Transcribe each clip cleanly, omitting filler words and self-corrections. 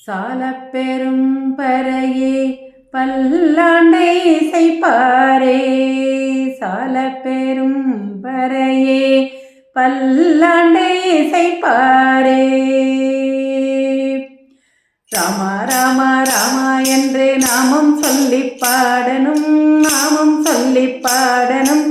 சாலப் பெரும் பறையே பல்லாண்டை இசைப்பாரே. சாலப் பெரும் பறையே பல்லாண்டை இசைப்பாரே. ராமா ராமா ராமா என்று நாமம் சொல்லி பாடணும், நாமம் சொல்லி பாடணும்.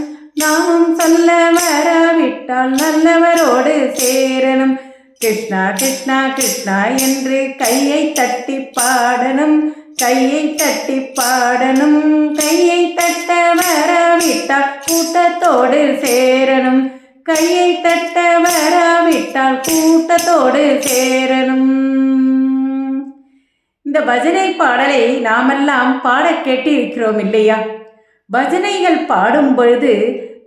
நாமம் சொல்ல வரவிட்டால் நல்லவரோடு சேரணும். கிருஷ்ணா கிருஷ்ணா கிருஷ்ணா என்று கையை தட்டி பாடணும், கையை தட்டி பாடணும். கையை தட்ட வரவிட்டால் கூட்டத்தோடு சேரணும், கையை தட்ட வரவிட்டால் கூட்டத்தோடு சேரணும். இந்த பஜனை பாடலை நாமெல்லாம் பாட கேட்டிருக்கிறோம் இல்லையா? பஜனைகள் பாடும் பொழுது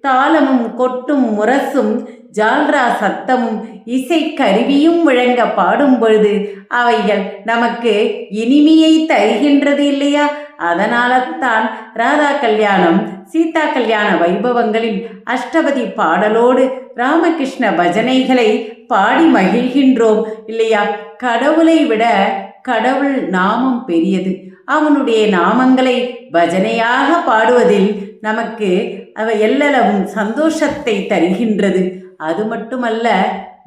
தாளமும் கொட்டும் முரசும் ஜால்ரா சத்தமும் இசை கருவியும் முழங்க பாடும் பொழுது அவைகள் நமக்கு இனிமையை தருகின்றது இல்லையா? அதனால தான் ராதா கல்யாணம், சீதா கல்யாண வைபவங்களின் அஷ்டபதி பாடலோடு ராமகிருஷ்ண பஜனைகளை பாடி மகிழ்கின்றோம் இல்லையா? கடவுளை விட கடவுள் நாமம் பெரியது. அவனுடைய நாமங்களை பஜனையாக பாடுவதில் நமக்கு அவை எல்லளவும் சந்தோஷத்தை தருகின்றது. அது மட்டுமல்ல,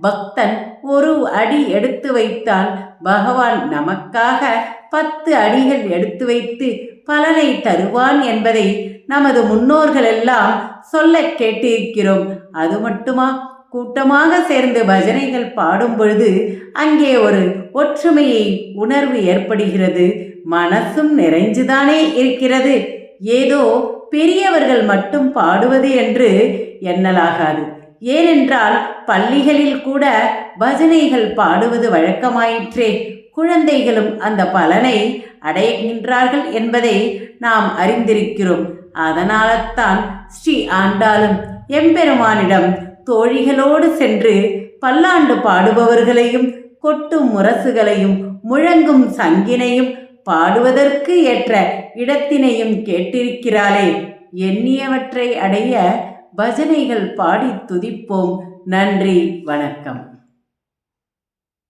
பக்தன் ஒரு அடி எடுத்து வைத்தால் பகவான் நமக்காக 10 அடிகள் எடுத்து வைத்து பலனை தருவான் என்பதை நமது முன்னோர்கள் எல்லாம் சொல்ல கேட்டிருக்கிறோம். அது மட்டுமா, கூட்டமாக சேர்ந்து பஜனைகள் பாடும் பொழுது அங்கே ஒரு ஒற்றுமையை உணர்வு ஏற்படுகிறது. மனசும் நிறைஞ்சுதானே இருக்கிறது. ஏதோ பெரியவர்கள் மட்டும் பாடுவது என்று எண்ணலாகாது. ஏனென்றால் பள்ளிகளில் கூட பஜனைகள் பாடுவது வழக்கமாயிற்றே. குழந்தைகளும் அந்த பலனை அடைகின்றார்கள் என்பதை நாம் அறிந்திருக்கிறோம். அதனால்தான் ஸ்ரீ ஆண்டாளும் எம்பெருமானிடம் தோழிகளோடு சென்று பல்லாண்டு பாடுபவர்களையும் கொட்டும் முரசுகளையும் முழங்கும் சங்கினையும் பாடுவதற்கு ஏற்ற இடத்தினையும் கேட்டிருக்கிறாளே. எண்ணியவற்றை அடைய பஜனைகள் பாடி துதிப்போம். நன்றி, வணக்கம்.